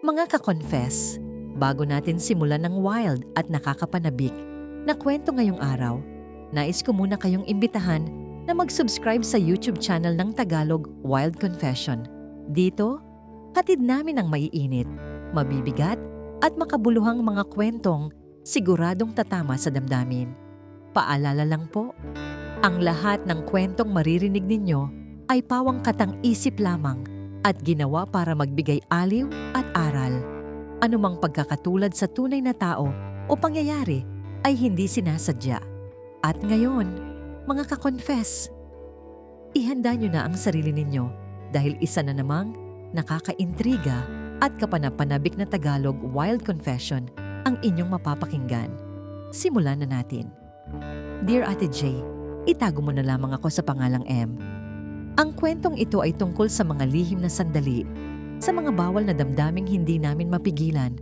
Mga ka-confess, bago natin simulan ng wild at nakakapanabik na kwento ngayong araw, nais ko muna kayong imbitahan na mag-subscribe sa YouTube channel ng Tagalog Wild Confession. Dito, hatid namin ang maiinit, mabibigat at makabuluhang mga kwentong siguradong tatama sa damdamin. Paalala lang po, ang lahat ng kwentong maririnig ninyo ay pawang katang-isip lamang at ginawa para magbigay aliw at aral. Anumang pagkakatulad sa tunay na tao o pangyayari ay hindi sinasadya. At ngayon, mga ka-confess, ihanda nyo na ang sarili ninyo dahil isa na namang nakakaintriga at kapanapanabik na Tagalog Wild Confession ang inyong mapapakinggan. Simulan na natin. Dear Ate J, itago mo na lamang ako sa pangalang M. Ang kwentong ito ay tungkol sa mga lihim na sandali, sa mga bawal na damdaming hindi namin mapigilan,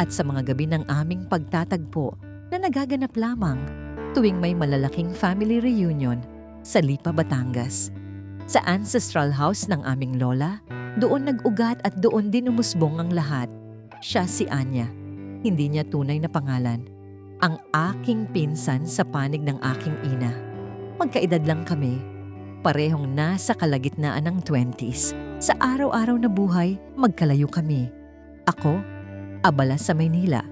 at sa mga gabi ng aming pagtatagpo na nagaganap lamang tuwing may malalaking family reunion sa Lipa, Batangas. Sa ancestral house ng aming lola, doon nag-ugat at doon din umusbong ang lahat. Siya si Anya, hindi niya tunay na pangalan, ang aking pinsan sa panig ng aking ina. Magkaedad lang kami. Parehong nasa kalagitnaan ng 20s. Sa araw-araw na buhay, magkalayo kami. Ako, abala sa Maynila.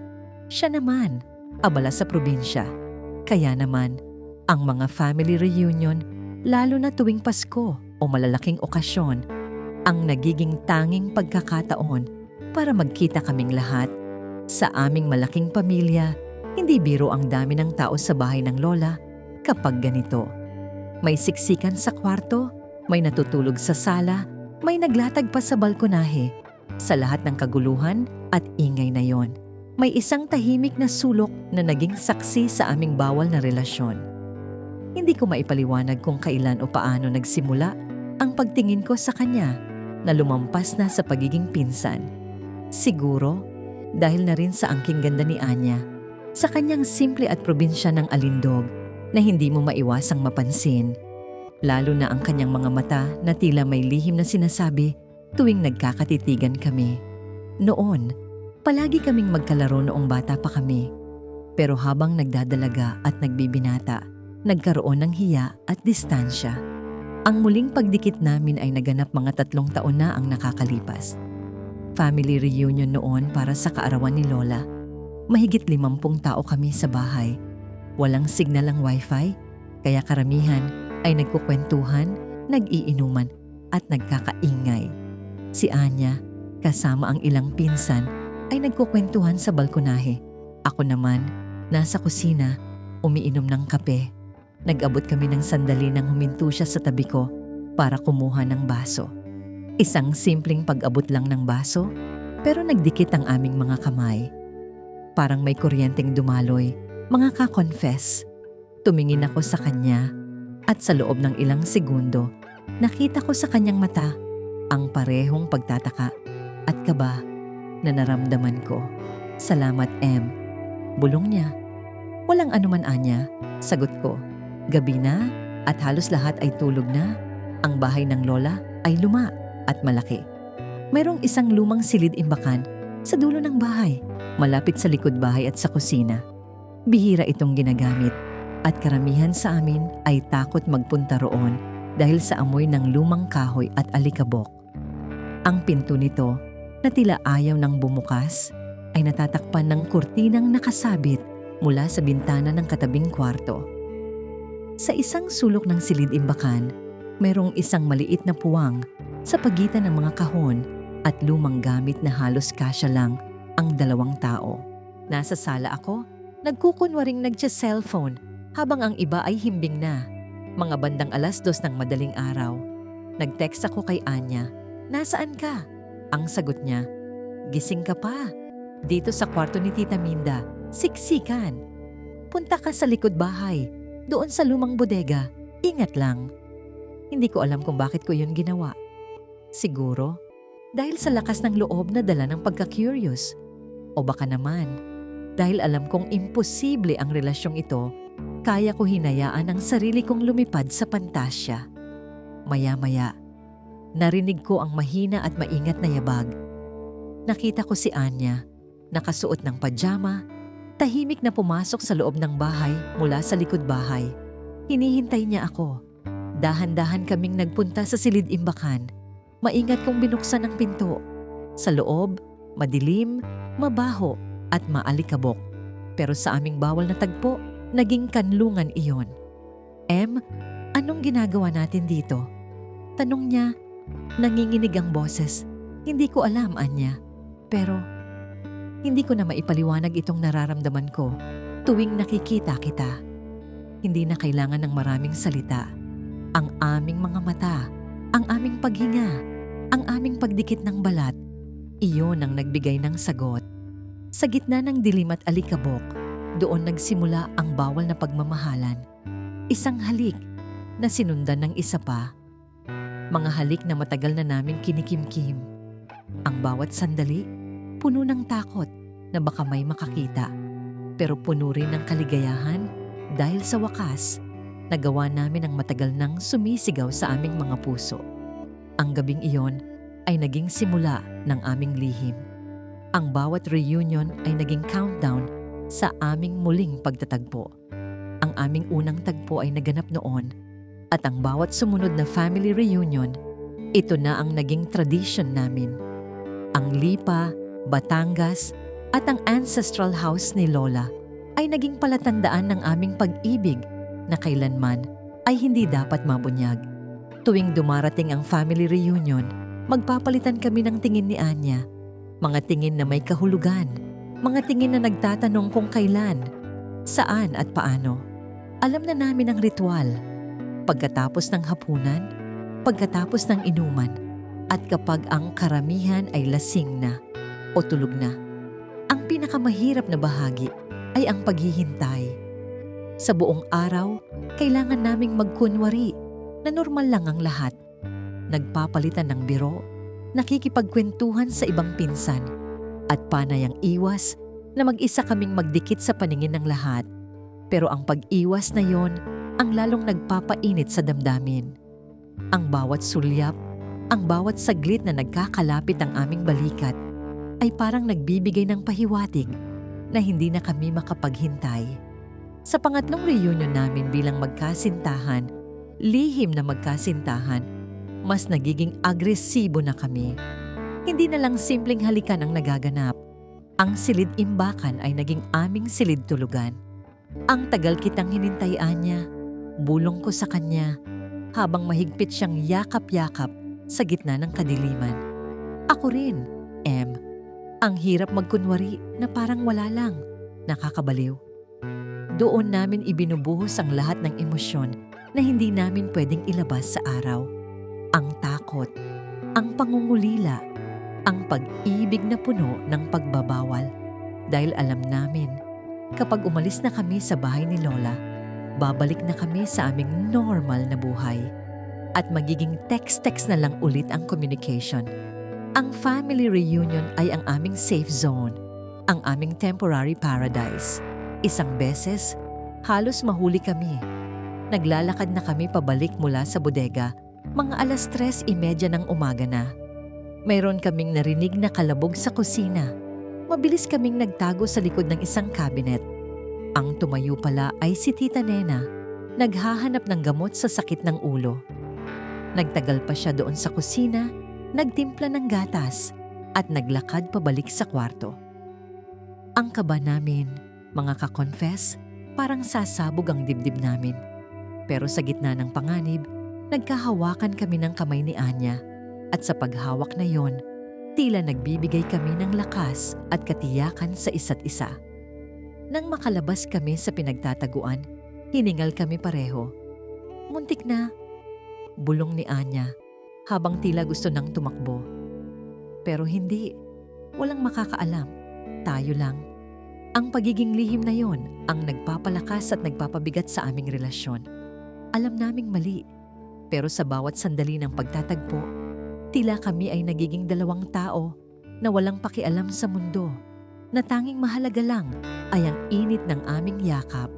Siya naman, abala sa probinsya. Kaya naman, ang mga family reunion, lalo na tuwing Pasko o malalaking okasyon, ang nagiging tanging pagkakataon para magkita kaming lahat. Sa aming malaking pamilya, hindi biro ang dami ng tao sa bahay ng lola kapag ganito. May siksikan sa kwarto, may natutulog sa sala, may naglatag pa sa balkonahe. Sa lahat ng kaguluhan at ingay na yon, may isang tahimik na sulok na naging saksi sa aming bawal na relasyon. Hindi ko maipaliwanag kung kailan o paano nagsimula ang pagtingin ko sa kanya na lumampas na sa pagiging pinsan. Siguro, dahil na rin sa angking ganda ni Anya, sa kanyang simple at probinsya ng alindog, na hindi mo maiwasang mapansin, lalo na ang kanyang mga mata na tila may lihim na sinasabi tuwing nagkakatitigan kami. Noon, palagi kaming magkalaro noong bata pa kami. Pero habang nagdadalaga at nagbibinata, nagkaroon ng hiya at distansya. Ang muling pagdikit namin ay naganap mga 3 taon na ang nakakalipas. Family reunion noon para sa kaarawan ni Lola. Mahigit 50 tao kami sa bahay. Walang signal ang wifi, kaya karamihan ay nagkukwentuhan, nag-iinuman at nagkakaingay. Si Anya, kasama ang ilang pinsan, ay nagkukwentuhan sa balkonahe. Ako naman, nasa kusina, umiinom ng kape. Nag-abot kami ng sandali nang huminto siya sa tabi ko para kumuha ng baso. Isang simpleng pag-abot lang ng baso, pero nagdikit ang aming mga kamay. Parang may kuryenteng dumaloy. Mga ka-confess, tumingin ako sa kanya at sa loob ng ilang segundo, nakita ko sa kanyang mata ang parehong pagtataka at kaba na naramdaman ko. Salamat, M. Bulong niya. Walang anuman, Anya. Sagot ko. Gabi na at halos lahat ay tulog na. Ang bahay ng lola ay luma at malaki. Mayroong isang lumang silid-imbakan sa dulo ng bahay, malapit sa likod bahay at sa kusina. Bihira itong ginagamit at karamihan sa amin ay takot magpunta roon dahil sa amoy ng lumang kahoy at alikabok. Ang pinto nito na tila ayaw nang bumukas ay natatakpan ng kurtinang nakasabit mula sa bintana ng katabing kwarto. Sa isang sulok ng silid-imbakan, mayroong isang maliit na puwang sa pagitan ng mga kahon at lumang gamit na halos kasya lang ang 2 tao. Nasa sala ako, nagkukunwaring nagsa-cellphone habang ang iba ay himbing na. Mga bandang 2:00 ng madaling araw. Nag-text ako kay Anya. Nasaan ka? Ang sagot niya, gising ka pa. Dito sa kwarto ni Tita Minda, siksikan. Punta ka sa likod bahay, doon sa lumang bodega. Ingat lang. Hindi ko alam kung bakit ko yun ginawa. Siguro, dahil sa lakas ng loob na dala ng pagka-curious. O baka naman, dahil alam kong imposible ang relasyong ito, kaya ko hinayaan ang sarili kong lumipad sa pantasya. Maya-maya, narinig ko ang mahina at maingat na yabag. nakita ko si Anya, nakasuot ng pajama, tahimik na pumasok sa loob ng bahay mula sa likod bahay. Hinihintay niya ako. Dahan-dahan kaming nagpunta sa silid-imbakan. Maingat kong binuksan ang pinto. Sa loob, madilim, mabaho at maalikabok. Pero sa aming bawal na tagpo, naging kanlungan iyon. Anong ginagawa natin dito? Tanong niya. Nanginginig ang boses. Hindi ko alam, Anya. Pero hindi ko na maipaliwanag itong nararamdaman ko tuwing nakikita kita. Hindi na kailangan ng maraming salita. Ang aming mga mata, ang aming paghinga, ang aming pagdikit ng balat, iyon ang nagbigay ng sagot. Sa gitna ng dilim at alikabok, doon nagsimula ang bawal na pagmamahalan. Isang halik na sinundan ng isa pa. Mga halik na matagal na naming kinikimkim. Ang bawat sandali, puno ng takot na baka may makakita. Pero puno rin ng kaligayahan dahil sa wakas, nagawa namin ang matagal nang sumisigaw sa aming mga puso. Ang gabing iyon ay naging simula ng aming lihim. Ang bawat reunion ay naging countdown sa aming muling pagtatagpo. Ang aming unang tagpo ay naganap noon at ang bawat sumunod na family reunion, ito na ang naging tradition namin. Ang Lipa, Batangas at ang ancestral house ni Lola ay naging palatandaan ng aming pag-ibig na kailanman ay hindi dapat mabunyag. Tuwing dumarating ang family reunion, magpapalitan kami ng tingin ni Anya. Mga tingin na may kahulugan, mga tingin na nagtatanong kung kailan, saan at paano. Alam na namin ang ritual. Pagkatapos ng hapunan, pagkatapos ng inuman, at kapag ang karamihan ay lasing na o tulog na. Ang pinakamahirap na bahagi ay ang paghihintay. Sa buong araw, kailangan naming magkunwari na normal lang ang lahat. Nagpapalitan ng biro, nakikipagkwentuhan sa ibang pinsan, at panay ang iwas na mag-isa kaming magdikit sa paningin ng lahat. Pero ang pag-iwas na yon ang lalong nagpapainit sa damdamin. Ang bawat sulyap, ang bawat saglit na nagkakalapit ang aming balikat ay parang nagbibigay ng pahiwatig na hindi na kami makapaghintay. Sa pangatlong reunion namin bilang magkasintahan, lihim na magkasintahan, mas nagiging agresibo na kami. Hindi na lang simpleng halikan ang nagaganap. Ang silid-imbakan ay naging aming silid-tulugan. Ang tagal kitang hinintay, Anya. Bulong ko sa kanya habang mahigpit siyang yakap-yakap sa gitna ng kadiliman. Ako rin, Ang hirap magkunwari na parang wala lang. Nakakabaliw. Doon namin ibinubuhos ang lahat ng emosyon na hindi namin pwedeng ilabas sa araw. Ang takot, ang pangungulila, ang pag-ibig na puno ng pagbabawal. Dahil alam namin, kapag umalis na kami sa bahay ni Lola, babalik na kami sa aming normal na buhay. At magiging text-text na lang ulit ang communication. Ang family reunion ay ang aming safe zone, ang aming temporary paradise. Isang beses, halos mahuli kami. Naglalakad na kami pabalik mula sa bodega, mga 3:30 ng umaga na. Mayroon kaming narinig na kalabog sa kusina. Mabilis kaming nagtago sa likod ng isang cabinet. Ang tumayo pala ay si Tita Nena, naghahanap ng gamot sa sakit ng ulo. Nagtagal pa siya doon sa kusina, nagtimpla ng gatas at naglakad pabalik sa kwarto. Ang kaba namin, mga ka-confess, parang sasabog ang dibdib namin. Pero sa gitna ng panganib, nagkahawakan kami ng kamay ni Anya at sa paghawak na yon, tila nagbibigay kami ng lakas at katiyakan sa isa't isa. Nang makalabas kami sa pinagtataguan, hiningal kami pareho. Muntik na, bulong ni Anya habang tila gusto nang tumakbo. Pero hindi, walang makakaalam, tayo lang. Ang pagiging lihim na yon ang nagpapalakas at nagpapabigat sa aming relasyon. Alam naming mali, pero sa bawat sandali ng pagtatagpo, tila kami ay nagiging dalawang tao na walang pakialam sa mundo, na tanging mahalaga lang ay ang init ng aming yakap.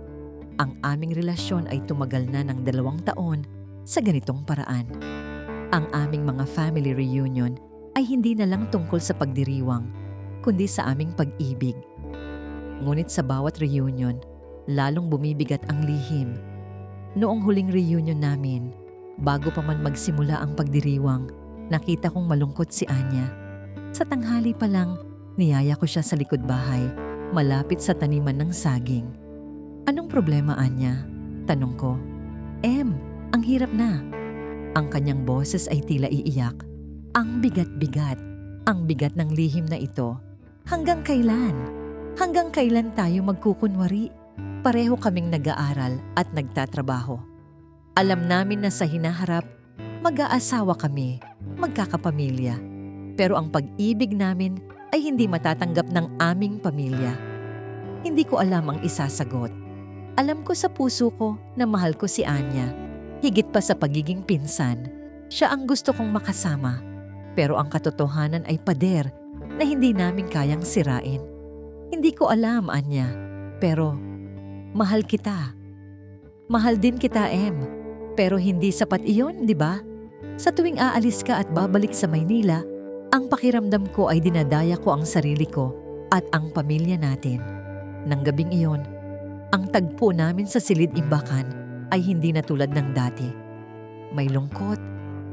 Ang aming relasyon ay tumagal na ng 2 taon sa ganitong paraan. Ang aming mga family reunion ay hindi na lang tungkol sa pagdiriwang, kundi sa aming pag-ibig. Ngunit sa bawat reunion, lalong bumibigat ang lihim. Noong huling reunion namin, bago pa man magsimula ang pagdiriwang, nakita kong malungkot si Anya. Sa tanghali pa lang, niyaya ko siya sa likod bahay, malapit sa taniman ng saging. "Anong problema, Anya?" tanong ko. Ang hirap na." Ang kanyang boses ay tila iiyak. Ang bigat-bigat, ang bigat ng lihim na ito. Hanggang kailan? Hanggang kailan tayo magkukunwari? Pareho kaming nag-aaral at nagtatrabaho. Alam namin na sa hinaharap, mag-aasawa kami, magkakapamilya. Pero ang pag-ibig namin ay hindi matatanggap ng aming pamilya. Hindi ko alam ang isasagot. Alam ko sa puso ko na mahal ko si Anya. Higit pa sa pagiging pinsan, siya ang gusto kong makasama. Pero ang katotohanan ay pader na hindi namin kayang sirain. Hindi ko alam, Anya, pero mahal kita. Mahal din kita, Pero hindi sapat iyon, di ba? Sa tuwing aalis ka at babalik sa Maynila, ang pakiramdam ko ay dinadaya ko ang sarili ko at ang pamilya natin. Nang gabing iyon, ang tagpo namin sa Silid-Imbakan ay hindi na tulad ng dati. May lungkot,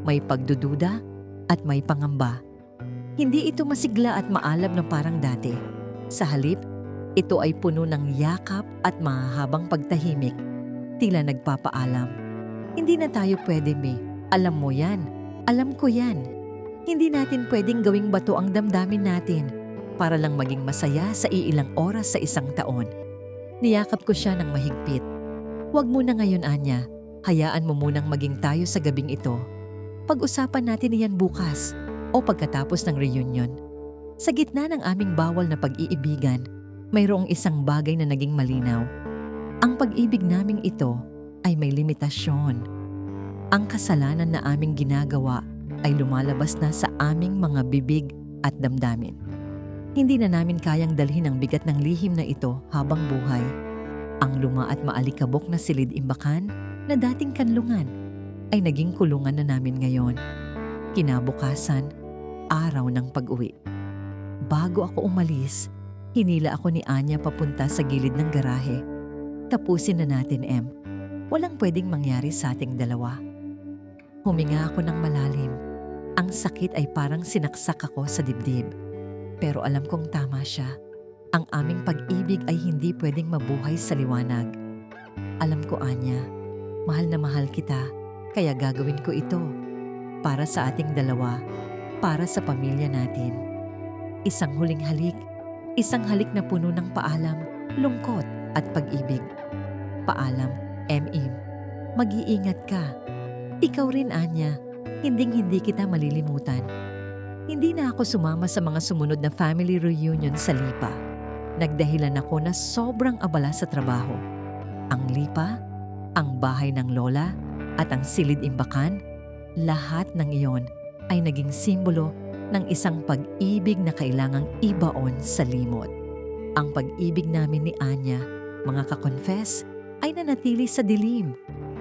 may pagdududa, at may pangamba. Hindi ito masigla at maalab na parang dati. Sa halip, ito ay puno ng yakap at mahahabang pagtahimik. Tila nagpapaalam. Hindi na tayo pwede, May. Alam mo yan. Alam ko yan. Hindi natin pwedeng gawing bato ang damdamin natin para lang maging masaya sa iilang oras sa isang taon. Niyakap ko siya ng mahigpit. "Huwag muna ngayon, Anya. Hayaan mo munang maging tayo sa gabing ito. Pag-usapan natin iyan bukas o pagkatapos ng reunion." Sa gitna ng aming bawal na pag-iibigan, mayroong isang bagay na naging malinaw. Ang pag-ibig naming ito ay may limitasyon. Ang kasalanan na aming ginagawa ay lumalabas na sa aming mga bibig at damdamin. Hindi na namin kayang dalhin ang bigat ng lihim na ito habang buhay. Ang luma at maalikabok na Silid-Imbakan na dating kanlungan ay naging kulungan na namin ngayon. Kinabukasan, araw ng pag-uwi. Bago ako umalis, hinila ako ni Anya papunta sa gilid ng garahe. "Tapusin na natin, Walang pwedeng mangyari sa ating dalawa." Huminga ako ng malalim. Ang sakit ay parang sinaksak ako sa dibdib. Pero alam kong tama siya. Ang aming pag-ibig ay hindi pwedeng mabuhay sa liwanag. Alam ko, Anya, mahal na mahal kita, kaya gagawin ko ito. Para sa ating dalawa, para sa pamilya natin. Isang huling halik, isang halik na puno ng paalam, lungkot at pag-ibig. Paalam, M.M. Mag-iingat ka. Ikaw rin, Anya, hinding-hindi kita malilimutan. Hindi na ako sumama sa mga sumunod na family reunion sa Lipa. Nagdahilan ako na sobrang abala sa trabaho. Ang Lipa, ang bahay ng lola, at ang Silid-Imbakan, lahat ng iyon ay naging simbolo ng isang pag-ibig na kailangang ibaon sa limot. Ang pag-ibig namin ni Anya, mga ka-confess, ay nanatili sa dilim,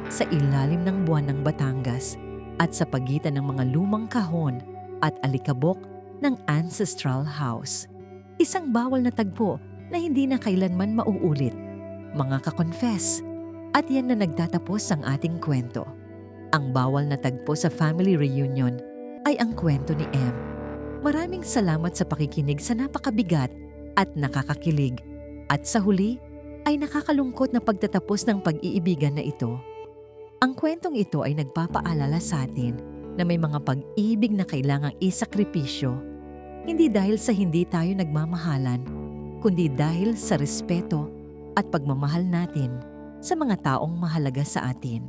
sa ilalim ng buwan ng Batangas, at sa pagitan ng mga lumang kahon at alikabok ng ancestral house. Isang bawal na tagpo na hindi na kailanman mauulit. Mga ka-confess, at yan na nagtatapos ang ating kwento. Ang bawal na tagpo sa family reunion ay ang kwento ni M. Maraming salamat sa pakikinig sa napakabigat at nakakakilig. At sa huli ay nakakalungkot na pagtatapos ng pag-iibigan na ito. Ang kwentong ito ay nagpapaalala sa atin na may mga pag-ibig na kailangang isakripisyo, hindi dahil sa hindi tayo nagmamahalan, kundi dahil sa respeto at pagmamahal natin sa mga taong mahalaga sa atin.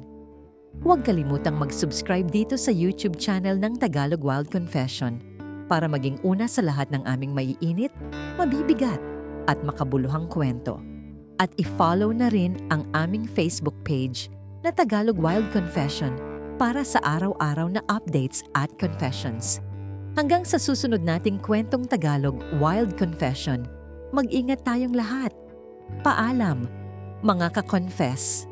Huwag kalimutang mag-subscribe dito sa YouTube channel ng Tagalog Wild Confession para maging una sa lahat ng aming maiinit, mabibigat at makabuluhang kwento. At i-follow na rin ang aming Facebook page na Tagalog Wild Confession para sa araw-araw na updates at confessions. Hanggang sa susunod nating kwentong Tagalog Wild Confession, mag-ingat tayong lahat. Paalam, mga ka-confess.